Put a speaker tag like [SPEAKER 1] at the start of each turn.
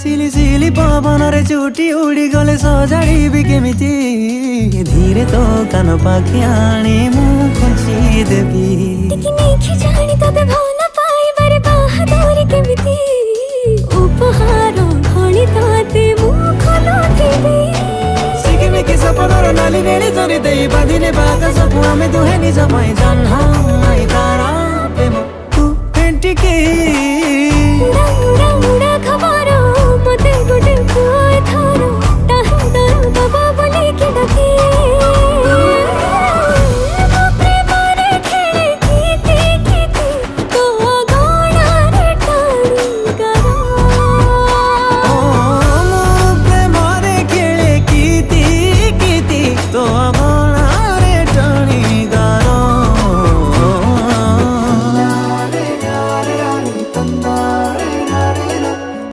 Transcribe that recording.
[SPEAKER 1] सिली सिली पवनरे चुटी उड़ी गले सजाड़िबी केमिति धीरे तो कान पाखि आनी मु खुंची देबी
[SPEAKER 2] जानी तते भल पाइबारे बाहादुरी केमिति उपहार भली तते मु खोलुथिबी
[SPEAKER 1] सिकिमिकी सपनर नाली नेली तरी देई बांधिने बाका सबु आमे दुहे निज मै जन्म